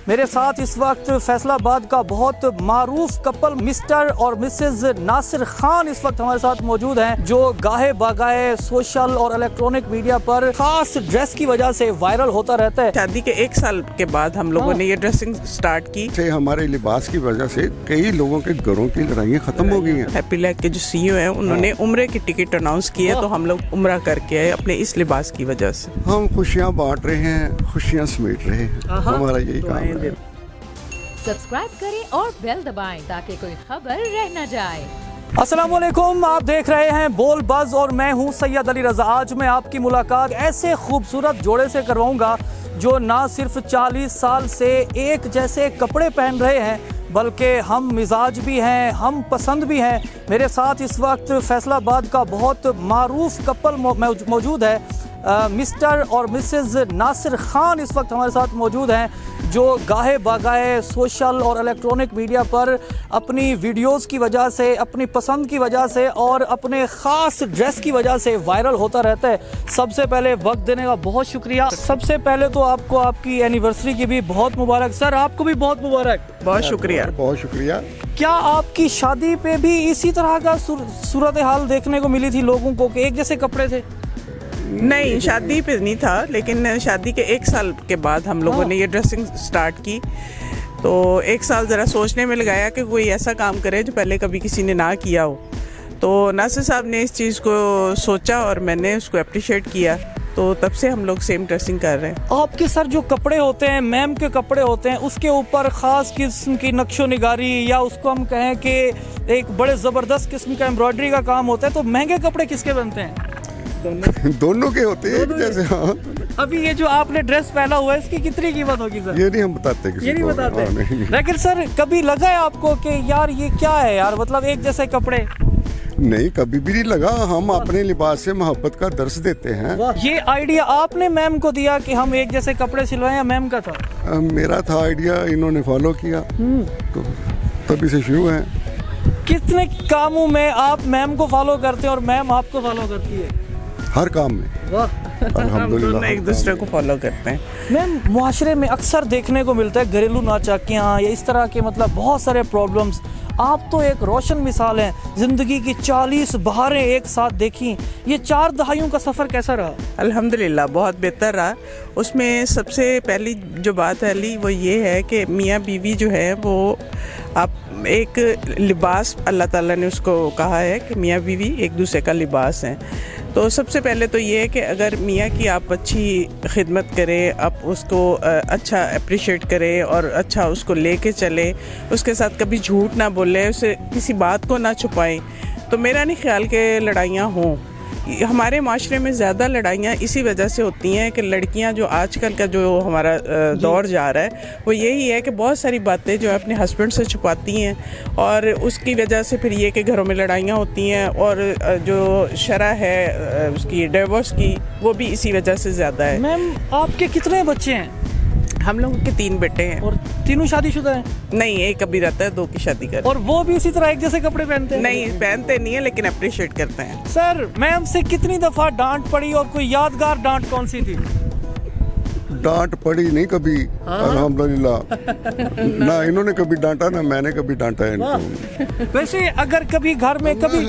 मेरे साथ इस वक्त फैसलाबाद का बहुत मारूफ कपल मिस्टर और मिसेज नासिर खान इस वक्त हमारे साथ मौजूद हैं, जो गाहे बागाए सोशल और इलेक्ट्रॉनिक मीडिया पर खास ड्रेस की वजह से वायरल होता रहता है। शादी के 1 साल के बाद हम लोगों ने ये ड्रेसिंग स्टार्ट की। हमारे लिबास की वजह से कई लोगों के घरों की लड़ाइयाँ खत्म हो गई हैं। हैप्पी लैक के जो सीईओ हैं उन्होंने उम्रे की टिकट अनाउंस की है, तो हम लोग उम्रा करके आए अपने इस लिबास की वजह से। हम खुशियाँ बांट रहे हैं, खुशियाँ समेट रहे हैं, हमारा यही काम है। सब्सक्राइब करें और बेल दबाएं ताकि कोई खबर रह न जाए। अस्सलाम वालेकुम, आप देख रहे हैं बोल बज़ और मैं हूं सैयद अली रज़ा। आज मैं आपकी मुलाकात ऐसे खूबसूरत जोड़े से करवाऊंगा जो ना सिर्फ 40 साल से एक जैसे कपड़े पहन रहे हैं बल्कि हम मिजाज भी हैं, हम पसंद भी हैं। मेरे साथ इस वक्त फैसलाबाद का बहुत मारूफ कपल मौजूद है। मिस्टर और मिसेज नासिर खान इस वक्त हमारे साथ मौजूद हैं, जो गाहे बागाए सोशल और इलेक्ट्रॉनिक मीडिया पर अपनी वीडियोस की वजह से, अपनी पसंद की वजह से और अपने ख़ास ड्रेस की वजह से वायरल होता रहता है। सबसे पहले वक्त देने का बहुत शुक्रिया। सबसे पहले तो आपको आपकी एनिवर्सरी की भी बहुत मुबारक। सर आपको भी बहुत मुबारक। बहुत शुक्रिया। बहुत शुक्रिया। क्या आपकी शादी पे भी इसी तरह का सूरत हाल देखने को मिली थी लोगों को कि एक जैसे कपड़े थे? नहीं, शादी पे नहीं था, लेकिन शादी के 1 साल के बाद हम लोगों ने ये ड्रेसिंग स्टार्ट की। तो 1 साल ज़रा सोचने में लगाया कि कोई ऐसा काम करे जो पहले कभी किसी ने ना किया हो। तो नासिर साहब ने इस चीज़ को सोचा और मैंने उसको अप्रिशिएट किया, तो तब से हम लोग सेम ड्रेसिंग कर रहे हैं। आपके सर जो कपड़े होते हैं, मैम के कपड़े होते हैं, उसके ऊपर ख़ास किस्म की नक्शो निगारी या उसको हम कहें कि एक बड़े ज़बरदस्त किस्म का एम्ब्रॉयडरी का काम होता है, तो महंगे कपड़े किसके बनते हैं? दोनों के होते हैं जैसे। हाँ, अभी ये जो आपने ड्रेस पहना हुआ है इसकी कितनी कीमत होगी सर? ये नहीं हम बताते किसी ये नहीं को। बताते। हाँ, नहीं। लेकिन सर कभी लगा है आपको कि यार ये क्या है यार, मतलब एक जैसे कपड़े? नहीं, कभी भी नहीं लगा। हम अपने लिबास से मोहब्बत का दर्स देते हैं। ये आइडिया आपने मैम को दिया कि हम एक जैसे कपड़े सिलवाएं या मैम का था? मेरा था आइडिया, इन्होंने फॉलो किया, तो तभी से शुरू है। कितने कामों में आप मैम को फॉलो करते हैं और मैम आपको फॉलो करती है? हर काम में। वाह। हम दोनों एक दूसरे को फॉलो करते हैं। मैम, मुआशरे में अक्सर देखने को मिलता है घरेलू नाचाकियाँ या इस तरह के मतलब बहुत सारे प्रॉब्लम्स। आप तो एक रोशन मिसाल हैं, ज़िंदगी की 40 बहारें एक साथ देखी। ये 4 दहाइयों का सफ़र कैसा रहा? अल्हम्दुलिल्लाह बहुत बेहतर रहा। उसमें सबसे पहली जो बात है वो ये है कि मियाँ बीवी जो है वो आप एक लिबास, अल्लाह ताला ने उसको कहा है कि मियाँ बीवी एक दूसरे का लिबास हैं। तो सबसे पहले तो ये है कि अगर मियाँ की आप अच्छी खिदमत करें, आप उसको अच्छा अप्रिशिएट करें और अच्छा उसको लेके चलें, उसके साथ कभी झूठ ना बोलें, उसे किसी बात को ना छुपाएं, तो मेरा नहीं ख्याल कि लड़ाइयाँ हों। हमारे माशरे में ज़्यादा लड़ाइयाँ इसी वजह से होती हैं कि लड़कियाँ जो आजकल का जो हमारा दौर जा रहा है वो यही है कि बहुत सारी बातें जो अपने हस्बैंड से छुपाती हैं, और उसकी वजह से फिर ये कि घरों में लड़ाइयाँ होती हैं, और जो शरअ है उसकी डिवोर्स की वो भी इसी वजह से ज़्यादा है। मैम, आपके कितने बच्चे हैं? हम लोगों के 3 बेटे हैं। और तीनों शादीशुदा हैं? नहीं, एक अभी रहता है, 2 की शादी कर। और वो भी इसी तरह एक जैसे कपड़े पहनते हैं? नहीं, पहनते नहीं है, लेकिन अप्रिशिएट करते हैं। सर, मैम से कितनी दफ़ा डांट पड़ी और कोई यादगार डांट कौन सी थी? डांट पड़ी नहीं कभी, अल्हम्दुलिल्लाह। ना इन्होंने कभी डांटा, ना मैंने कभी डांटा इनको। वैसे अगर कभी घर में कभी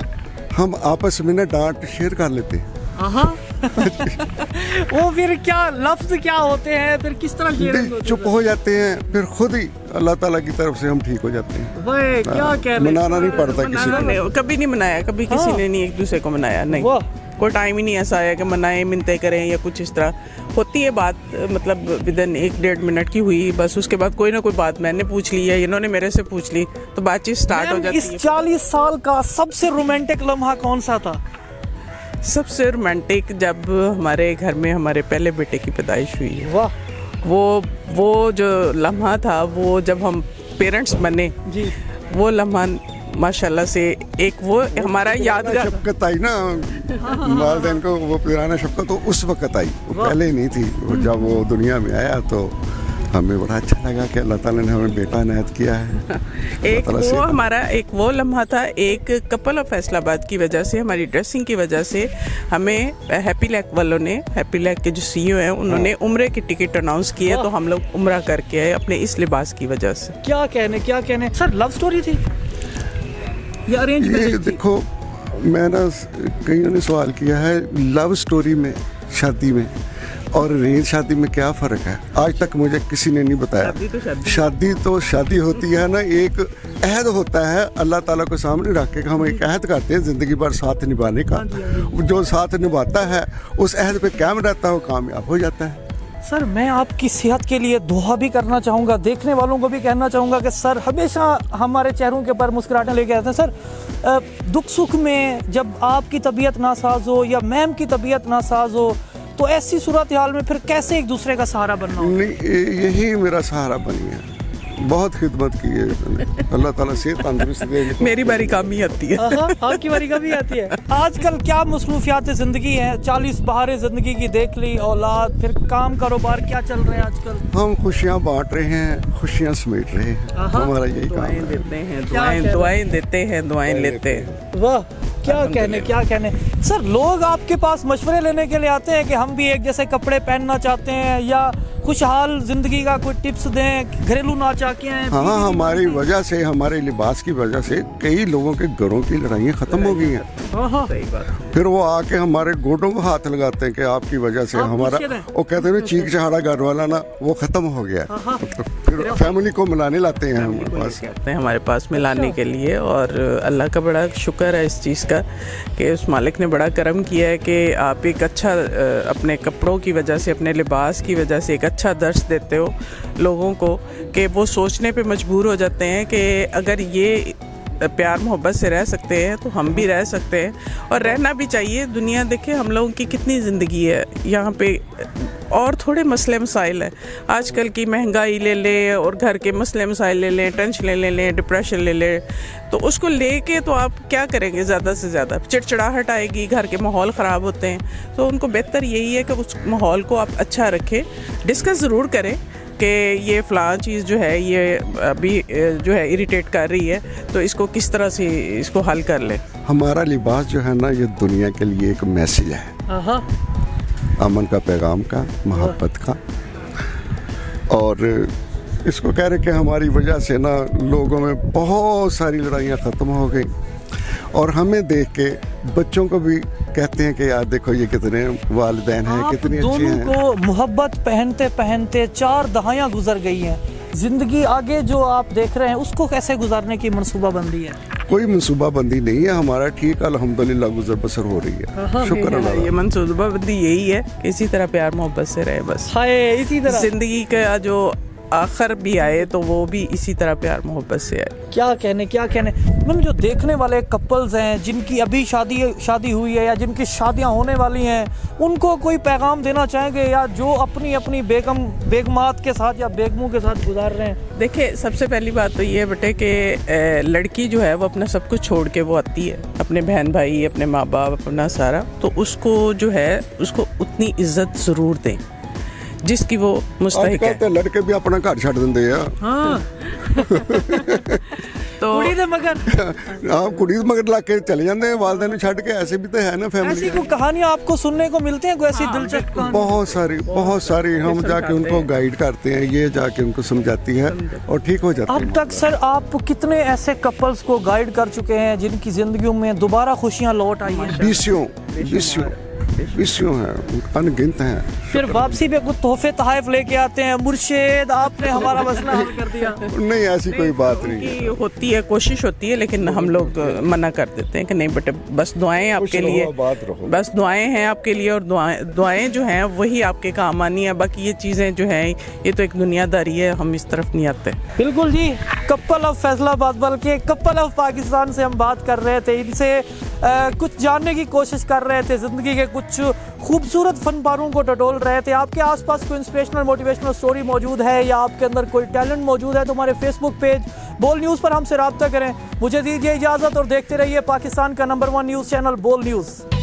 हम आपस में ना डांट शेयर कर लेते हैं। वो फिर क्या लफ्ज क्या होते हैं, फिर किस तरह शेयरिंग होती है? चुप हो जाते हैं, फिर खुद ही अल्लाह ताला की तरफ से हम ठीक हो जाते हैं। भाई क्या कह रहे हैं? मनाना नहीं पड़ता किसी को। कभी नहीं मनाया, कभी किसी ने नहीं एक दूसरे को मनाया। नहीं, कोई टाइम ही नहीं ऐसा आया कि मनाएं, मिन्नतें करें या कुछ इस तरह। होती है बात, मतलब विदिन 1-1.5 मिनट की हुई, बस उसके बाद कोई ना कोई बात मैंने पूछ ली है, इन्होंने मेरे से पूछ ली, तो बातचीत स्टार्ट हो जाती है। इस 40 साल का सबसे रोमांटिक लम्हा कौन सा था? सबसे रोमांटिक जब हमारे घर में हमारे पहले बेटे की पैदाइश हुई है। वाह। वो जो लम्हा था, वो जब हम पेरेंट्स बने जी, वो लम्हा माशाल्लाह से एक वो हमारा यादगार शफकत आई ना वालिदैन को, वो पुराना शफकत तो उस वक्त आई, वो पहले नहीं थी। जब वो दुनिया में आया तो हमें बड़ा अच्छा लगा कि अल्लाह ताला ने हमें बेटा इनायत किया है। एक वो हमारा एक वो लम्हा था, एक कपल ऑफ फैसलाबाद की वजह से, हमारी ड्रेसिंग की वजह से हमें हैप्पी लैक वालों ने, हैप्पी लैक के जो सीईओ हैं उन्होंने उम्रे की टिकट अनाउंस की है, तो हम लोग उम्रा करके आए अपने इस लिबास की वजह से। क्या कहने सर, लव स्टोरी थी या अरेंज ये मैरिज थी? देखो, मैं ना कईयों ने सवाल किया है लव स्टोरी में, शादी में और अरेंज शादी में क्या फ़र्क है। आज तक मुझे किसी ने नहीं बताया। शादी तो शादी होती है ना, एक अहद होता है अल्लाह ताला को सामने रख के, हम एक अहद करते हैं ज़िंदगी भर साथ निभाने का। जो साथ निभाता है उस अहद पे कायम रहता है, वो कामयाब हो जाता है। सर, मैं आपकी सेहत के लिए दुआ भी करना चाहूँगा, देखने वालों को भी कहना चाहूँगा कि सर हमेशा हमारे चेहरों के ऊपर मुस्कुराहटें लेके आते हैं। सर, दुख सुख में जब आपकी तबीयत नासाज हो या मैम की तबीयत नासाज हो, तो ऐसी सूरत हाल में फिर कैसे एक दूसरे का सहारा बनना हो? नहीं, यही मेरा सहारा बनी है। बहुत खिदमत की है अल्लाह ताला से तंदुरुस्त दे। मेरी बारी काम ही आती है। आपकी बारी कभी आती है। आजकल क्या मसरूफियात ज़िंदगी है, 40 बहारें ज़िंदगी की देख ली, औलाद, फिर काम कारोबार, क्या चल रहा है आजकल? हम खुशियाँ बांट रहे हैं, खुशियाँ समेट रहे हैं, हमारा यही काम है। देते हैं दुआएं देते हैं, दुआएं लेते हैं। वाह, क्या कहने सर, लोग आपके पास मशवरे लेने के लिए आते हैं कि हम भी एक जैसे कपड़े पहनना चाहते हैं या खुशहाल जिंदगी का कोई टिप्स दें, घरेलू नाच आके हैं। हाँ, हमारी वजह से, हमारे लिबास की वजह से कई लोगों के घरों की लड़ाइयाँ खत्म हो गई हैं। सही बात। फिर वो आके हमारे गोडों को हाथ लगाते हैं कि आपकी वजह से हमारा, वो कहते हैं चीख चहाड़ा घर वाला ना वो खत्म हो गया। तो फिर फैमिली को मिलाने लाते हैं हमारे पास मिलाने के लिए। और अल्लाह का बड़ा शुक्र है इस चीज़ का कि उस मालिक ने बड़ा करम किया है कि आप एक अच्छा अपने कपड़ों की वजह से, अपने लिबास की वजह से एक अच्छा दर्श देते हो लोगों को, कि वो सोचने पे मजबूर हो जाते हैं कि अगर ये प्यार मोहब्बत से रह सकते हैं तो हम भी रह सकते हैं, और रहना भी चाहिए। दुनिया देखे हम लोगों की कितनी ज़िंदगी है यहाँ पे, और थोड़े मसले मसाइल हैं आजकल की, महंगाई ले ले और घर के मसले मसाइल ले लें, टेंशन ले लें, डिप्रेशन ले लें, तो उसको लेके तो आप क्या करेंगे? ज़्यादा से ज़्यादा चिड़चिड़ाहट आएगी, घर के माहौल ख़राब होते हैं। तो उनको बेहतर यही है कि उस माहौल को आप अच्छा रखें, डिस्कस ज़रूर करें कि ये फ़लाँ चीज़ जो है ये अभी जो है इरिटेट कर रही है, तो इसको किस तरह से इसको हल कर ले। हमारा लिबास जो है ना, ये दुनिया के लिए एक मैसेज है, अमन का, पैगाम का, मोहब्बत का। और इसको कह रहे कि हमारी वजह से ना लोगों में बहुत सारी लड़ाइयाँ ख़त्म हो गई, और हमें देख के बच्चों को भी कहते हैं कि यार देखो ये कितने वालिदैन हैं, कितने अच्छे हैं। दोनों को मोहब्बत पहनते पहनते 4 दहाइयाँ गुजर गई हैं। जिंदगी आगे जो आप देख रहे हैं उसको कैसे गुजारने की मनसूबाबंदी है? कोई मनसूबाबंदी नहीं है हमारा, ठीक अल्हम्दुलिल्लाह गुजर बसर हो रही है, शुक्र अल्लाह। ये मनसूबाबंदी यही है कि इसी तरह प्यार मोहब्बत से रहे बस। हाय, इसी तरह जिंदगी का जो आखिर भी आए तो वो भी इसी तरह प्यार मोहब्बत से आए। क्या कहने मतलब जो देखने वाले कपल्स हैं जिनकी अभी शादी हुई है या जिनकी शादियां होने वाली हैं, उनको कोई पैगाम देना चाहेंगे, या जो अपनी अपनी बेगमात के साथ या बेगमों के साथ गुजार रहे हैं? देखिए, सबसे पहली बात तो ये है बेटे कि लड़की जो है वो अपना सब कुछ छोड़ के वो आती है, अपने बहन भाई, अपने माँ बाप, अपना सारा, तो उसको जो है उसको उतनी इज्जत ज़रूर दें जिसकी वो मुस्तहिक है। लड़के भी अपना घर छड़ देंगे यार। हाँ। तो कुड़ी दे मगर हाँ, कुड़ी मगर ला के चले जाते हैं वालिदैन छड़ के, ऐसे भी तो है ना फैमिली। ऐसी कोई कहानियां आपको सुनने को मिलती हैं, कोई ऐसी दिलचस्प कहानी? बहुत सारी हम जाके उनको गाइड करते हैं, ये जाके उनको समझाती है और ठीक हो जाती है। अब तक सर आप कितने ऐसे कपल्स को गाइड कर चुके हैं जिनकी जिंदगियों में दोबारा खुशियां लौट आई हैं? बीसियों हैं, अनगिनत हैं। फिर वापसी पे कुछ तोहफे तहफ़ लेके आते हैं, मुर्शिद आपने हमारा मसला हल कर दिया। नहीं, ऐसी कोई बात नहीं है। होती है, कोशिश होती है, लेकिन हम लोग मना कर देते हैं कि नहीं बेटे, बस दुआएं आपके लिए, बस दुआएं हैं आपके लिए, और दुआएं जो हैं वही आपके काम आनी है। बाकी ये चीज़ें जो हैं ये तो एक दुनियादारी है, हम इस तरफ नहीं आते। बिल्कुल जी, कपल ऑफ फैसलाबाद बल्कि कपल ऑफ पाकिस्तान से हम बात कर रहे थे, इनसे कुछ जानने की कोशिश कर रहे थे, ज़िंदगी के कुछ खूबसूरत फनपारों को टटोल रहे थे। आपके आसपास कोई इंस्पिरेशनल मोटिवेशनल स्टोरी मौजूद है या आपके अंदर कोई टैलेंट मौजूद है तो हमारे फेसबुक पेज बोल न्यूज़ पर हमसे रब्ता करें। मुझे दीजिए इजाज़त और देखते रहिए पाकिस्तान का नंबर 1 न्यूज़ चैनल बोल न्यूज़।